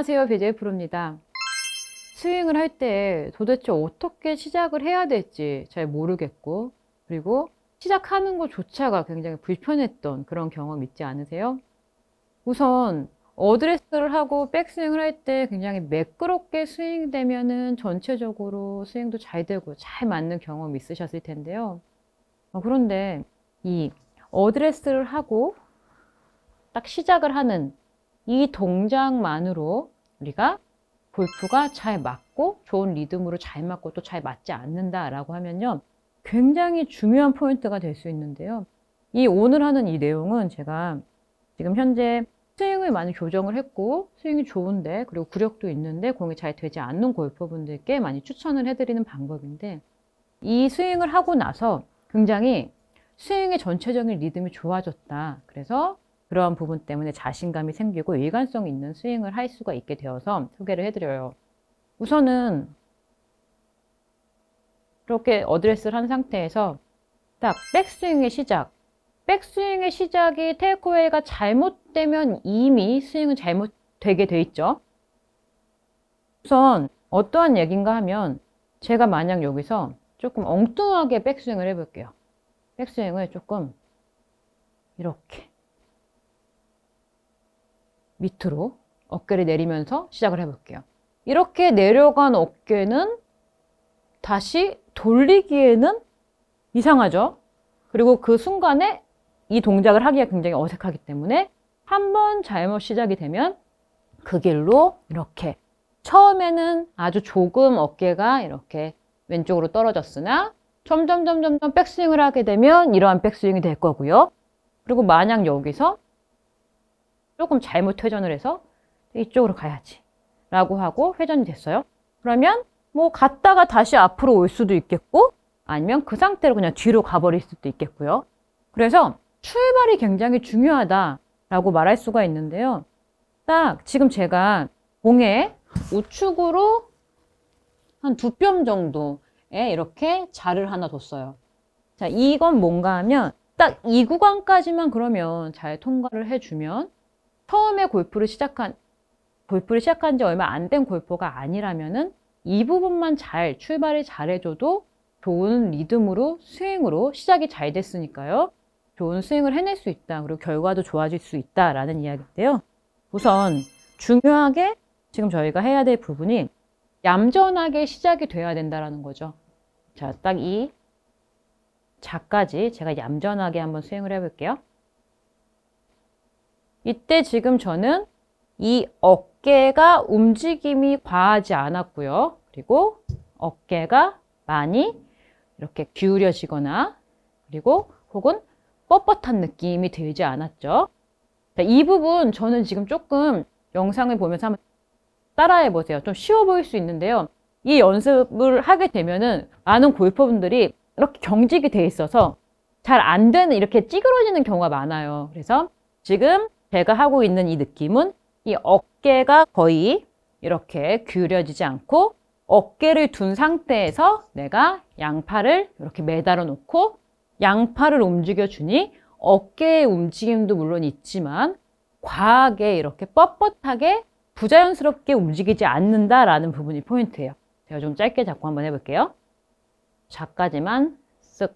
안녕하세요. BJ 프로입니다. 스윙을 할 때 도대체 어떻게 시작을 해야 될지 잘 모르겠고, 그리고 시작하는 것조차가 굉장히 불편했던 그런 경험 있지 않으세요? 우선 어드레스를 하고 백스윙을 할 때 굉장히 매끄럽게 스윙되면은 전체적으로 스윙도 잘 되고 잘 맞는 경험이 있으셨을 텐데요. 그런데 이 어드레스를 하고 딱 시작을 하는 이 동작만으로 우리가 골프가 잘 맞고 좋은 리듬으로 잘 맞고 또 잘 맞지 않는다라고 하면요, 굉장히 중요한 포인트가 될 수 있는데요. 이 오늘 하는 이 내용은 제가 지금 현재 스윙을 많이 교정을 했고 스윙이 좋은데, 그리고 구력도 있는데 공이 잘 되지 않는 골퍼분들께 많이 추천을 해드리는 방법인데, 이 스윙을 하고 나서 굉장히 스윙의 전체적인 리듬이 좋아졌다. 그래서 그러한 부분 때문에 자신감이 생기고 일관성 있는 스윙을 할 수가 있게 되어서 소개를 해드려요. 우선은 이렇게 어드레스를 한 상태에서 딱 백스윙의 시작. 백스윙의 시작이 테이크어웨이가 잘못되면 이미 스윙은 잘못되게 돼 있죠. 우선 어떠한 얘기인가 하면, 제가 만약 여기서 조금 엉뚱하게 백스윙을 해볼게요. 백스윙을 조금 이렇게 밑으로 어깨를 내리면서 시작을 해볼게요. 이렇게 내려간 어깨는 다시 돌리기에는 이상하죠. 그리고 그 순간에 이 동작을 하기가 굉장히 어색하기 때문에 한번 잘못 시작이 되면 그 길로 이렇게 처음에는 아주 조금 어깨가 이렇게 왼쪽으로 떨어졌으나 점점 백스윙을 하게 되면 이러한 백스윙이 될 거고요. 그리고 만약 여기서 조금 잘못 회전을 해서 이쪽으로 가야지 라고 하고 회전이 됐어요. 그러면 뭐 갔다가 다시 앞으로 올 수도 있겠고, 아니면 그 상태로 그냥 뒤로 가버릴 수도 있겠고요. 그래서 출발이 굉장히 중요하다라고 말할 수가 있는데요. 딱 지금 제가 공에 우측으로 한 2뼘 정도에 이렇게 자를 하나 뒀어요. 자, 이건 뭔가 하면 딱 이 구간까지만 그러면 잘 통과를 해주면, 처음에 골프를 시작한 지 얼마 안 된 골퍼가 아니라면은 이 부분만 잘 출발을 잘 해줘도 좋은 리듬으로 스윙으로 시작이 잘 됐으니까요, 좋은 스윙을 해낼 수 있다. 그리고 결과도 좋아질 수 있다라는 이야기인데요. 우선 중요하게 지금 저희가 해야 될 부분이 얌전하게 시작이 돼야 된다라는 거죠. 자, 딱 이 자까지 제가 얌전하게 한번 스윙을 해볼게요. 이때 지금 저는 이 어깨가 움직임이 과하지 않았고요. 그리고 어깨가 많이 이렇게 기울여지거나, 그리고 혹은 뻣뻣한 느낌이 들지 않았죠. 자, 이 부분 저는 지금 조금 영상을 보면서 한번 따라해 보세요. 좀 쉬워 보일 수 있는데요. 이 연습을 하게 되면은 많은 골퍼분들이 이렇게 경직이 돼 있어서 잘 안 되는, 이렇게 찌그러지는 경우가 많아요. 그래서 지금 제가 하고 있는 이 느낌은 이 어깨가 거의 이렇게 기울여지지 않고 어깨를 둔 상태에서 내가 양팔을 이렇게 매달아 놓고 양팔을 움직여 주니 어깨의 움직임도 물론 있지만 과하게 이렇게 뻣뻣하게 부자연스럽게 움직이지 않는다라는 부분이 포인트예요. 제가 좀 짧게 잡고 한번 해볼게요. 자까지만 쓱,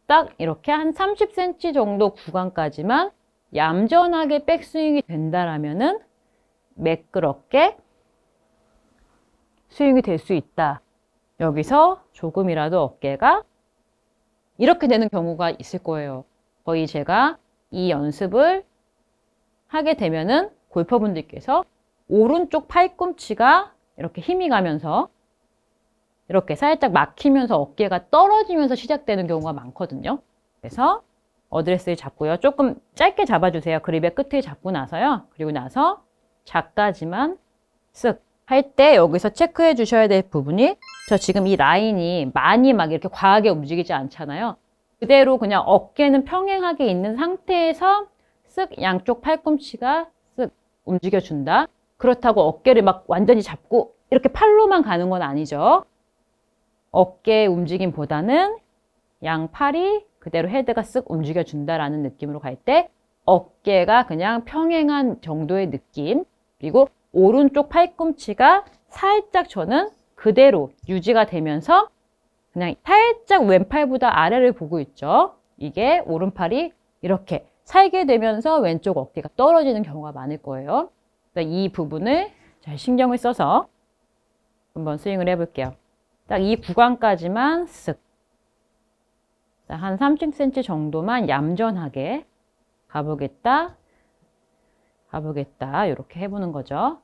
딱 이렇게 한 30cm 정도 구간까지만 얌전하게 백스윙이 된다라면은 매끄럽게 스윙이 될 수 있다. 여기서 조금이라도 어깨가 이렇게 되는 경우가 있을 거예요. 거의 제가 이 연습을 하게 되면은 골퍼분들께서 오른쪽 팔꿈치가 이렇게 힘이 가면서 이렇게 살짝 막히면서 어깨가 떨어지면서 시작되는 경우가 많거든요. 그래서 어드레스를 잡고요. 조금 짧게 잡아주세요. 그립의 끝을 잡고 나서요. 그리고 나서 자까지만 쓱 할 때 여기서 체크해 주셔야 될 부분이, 저 지금 이 라인이 많이 막 이렇게 과하게 움직이지 않잖아요. 그대로 그냥 어깨는 평행하게 있는 상태에서 쓱 양쪽 팔꿈치가 쓱 움직여준다. 그렇다고 어깨를 막 완전히 잡고 이렇게 팔로만 가는 건 아니죠. 어깨 움직임보다는 양팔이 그대로 헤드가 쓱 움직여준다라는 느낌으로 갈 때 어깨가 그냥 평행한 정도의 느낌, 그리고 오른쪽 팔꿈치가 살짝 저는 그대로 유지가 되면서 그냥 살짝 왼팔보다 아래를 보고 있죠. 이게 오른팔이 이렇게 살게 되면서 왼쪽 어깨가 떨어지는 경우가 많을 거예요. 이 부분을 잘 신경을 써서 한번 스윙을 해볼게요. 딱 이 구간까지만 쓱. 한 30cm 정도만 얌전하게 가보겠다. 이렇게 해보는 거죠.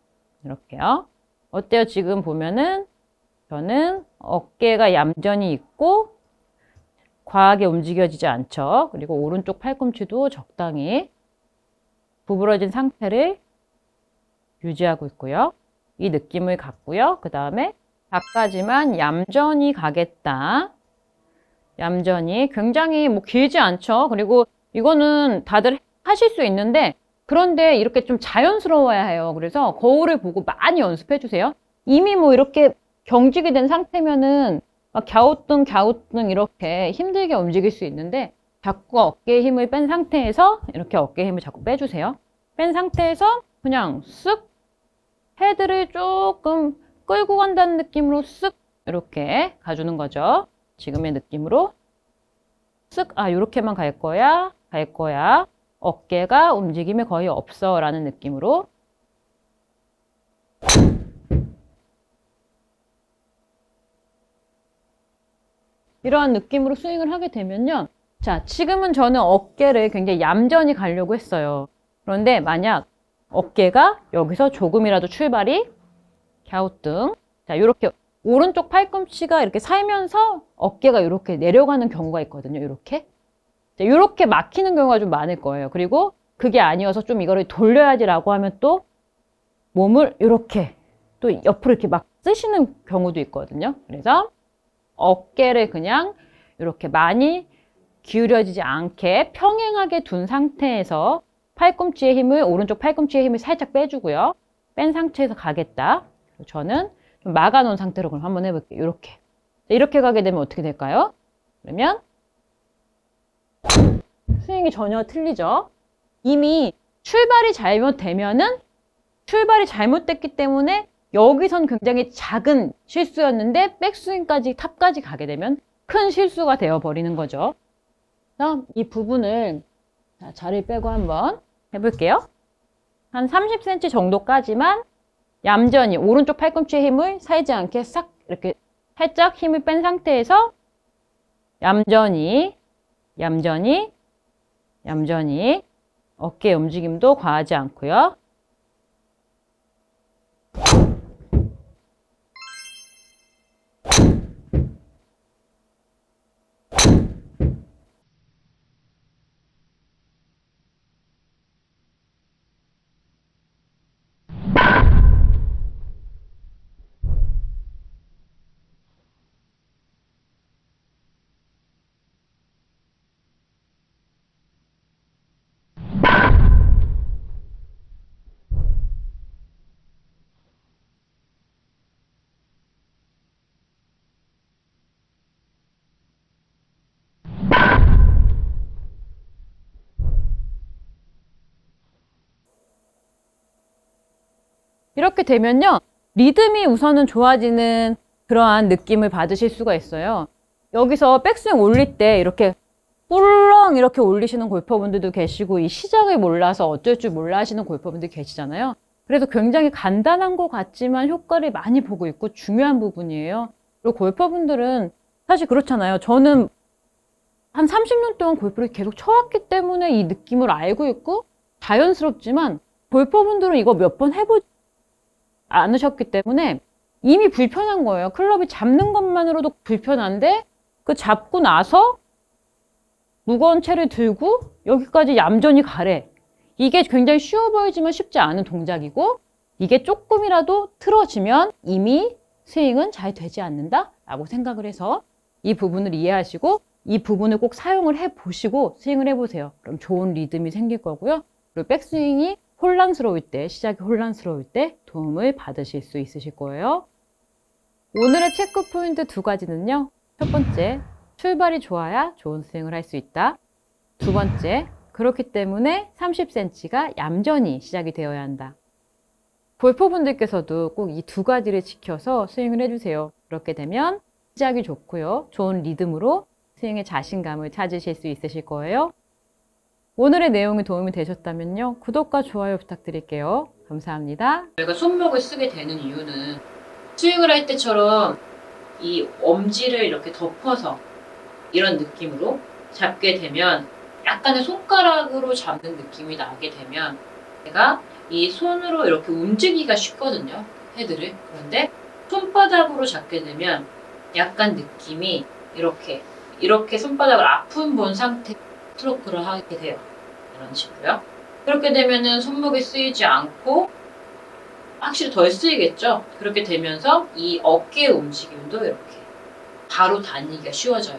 이렇게요. 어때요? 지금 보면은 저는 어깨가 얌전히 있고 과하게 움직여지지 않죠. 그리고 오른쪽 팔꿈치도 적당히 구부러진 상태를 유지하고 있고요. 이 느낌을 갖고요. 그 다음에 밖까지만 얌전히 가겠다. 얌전히. 굉장히 뭐 길지 않죠. 그리고 이거는 다들 하실 수 있는데 그런데 이렇게 좀 자연스러워야 해요. 그래서 거울을 보고 많이 연습해 주세요. 이미 뭐 이렇게 경직이 된 상태면은 막 갸우뚱 이렇게 힘들게 움직일 수 있는데 자꾸 어깨에 힘을 뺀 상태에서 이렇게 어깨에 힘을 자꾸 빼주세요. 뺀 상태에서 그냥 쓱 헤드를 조금 끌고 간다는 느낌으로 쓱 이렇게 가주는 거죠. 지금의 느낌으로 쓱, 요렇게만 갈 거야. 어깨가 움직임이 거의 없어 라는 느낌으로 이러한 느낌으로 스윙을 하게 되면요. 자, 지금은 저는 어깨를 굉장히 얌전히 가려고 했어요. 그런데 만약 어깨가 여기서 조금이라도 출발이 갸우뚱. 자, 이렇게 오른쪽 팔꿈치가 이렇게 살면서 어깨가 이렇게 내려가는 경우가 있거든요. 이렇게. 자, 이렇게 막히는 경우가 좀 많을 거예요. 그리고 그게 아니어서 좀 이거를 돌려야지라고 하면 또 몸을 이렇게 또 옆으로 이렇게 막 쓰시는 경우도 있거든요. 그래서 어깨를 그냥 이렇게 많이 기울여지지 않게 평행하게 둔 상태에서 팔꿈치의 힘을, 오른쪽 팔꿈치의 힘을 살짝 빼주고요. 뺀 상태에서 가겠다. 저는 좀 막아놓은 상태로 그럼 한번 해볼게요. 이렇게 가게 되면 어떻게 될까요? 그러면 스윙이 전혀 틀리죠. 이미 출발이 잘못됐기 때문에 여기선 굉장히 작은 실수였는데 백스윙까지 탑까지 가게 되면 큰 실수가 되어버리는 거죠. 그래서 이 부분을 자리를 빼고 한번 해볼게요. 한 30cm 정도까지만 얌전히 오른쪽 팔꿈치의 힘을 살지 않게 싹 이렇게 살짝 힘을 뺀 상태에서 얌전히 어깨 움직임도 과하지 않고요. 이렇게 되면요. 리듬이 우선은 좋아지는 그러한 느낌을 받으실 수가 있어요. 여기서 백스윙 올릴 때 이렇게 꿀렁 이렇게 올리시는 골퍼분들도 계시고 이 시작을 몰라서 어쩔 줄 몰라 하시는 골퍼분들 계시잖아요. 그래서 굉장히 간단한 것 같지만 효과를 많이 보고 있고 중요한 부분이에요. 그리고 골퍼분들은 사실 그렇잖아요. 저는 한 30년 동안 골프를 계속 쳐왔기 때문에 이 느낌을 알고 있고 자연스럽지만 골퍼분들은 이거 몇 번 해보지 않으셨기 때문에 이미 불편한 거예요. 클럽이 잡는 것만으로도 불편한데 그 잡고 나서 무거운 채를 들고 여기까지 얌전히 가래. 이게 굉장히 쉬워 보이지만 쉽지 않은 동작이고 이게 조금이라도 틀어지면 이미 스윙은 잘 되지 않는다 라고 생각을 해서 이 부분을 이해하시고 이 부분을 꼭 사용을 해보시고 스윙을 해보세요. 그럼 좋은 리듬이 생길 거고요. 그리고 백스윙이 시작이 혼란스러울 때 도움을 받으실 수 있으실 거예요. 오늘의 체크 포인트 2가지는요. 첫 번째, 출발이 좋아야 좋은 스윙을 할 수 있다. 두 번째, 그렇기 때문에 30cm가 얌전히 시작이 되어야 한다. 골퍼분들께서도 꼭 이 두 가지를 지켜서 스윙을 해주세요. 그렇게 되면 시작이 좋고요. 좋은 리듬으로 스윙의 자신감을 찾으실 수 있으실 거예요. 오늘의 내용이 도움이 되셨다면요. 구독과 좋아요 부탁드릴게요. 감사합니다. 저희가 손목을 쓰게 되는 이유는 스윙을 할 때처럼 이 엄지를 이렇게 덮어서 이런 느낌으로 잡게 되면 약간의 손가락으로 잡는 느낌이 나게 되면 제가 이 손으로 이렇게 움직이기가 쉽거든요. 헤드를. 그런데 손바닥으로 잡게 되면 약간 느낌이 이렇게 손바닥을 아픈 본 상태 스트로크를 하게 돼요. 이런 식으로요. 그렇게 되면은 손목이 쓰이지 않고 확실히 덜 쓰이겠죠. 그렇게 되면서 이 어깨 움직임도 이렇게 바로 다니기가 쉬워져요.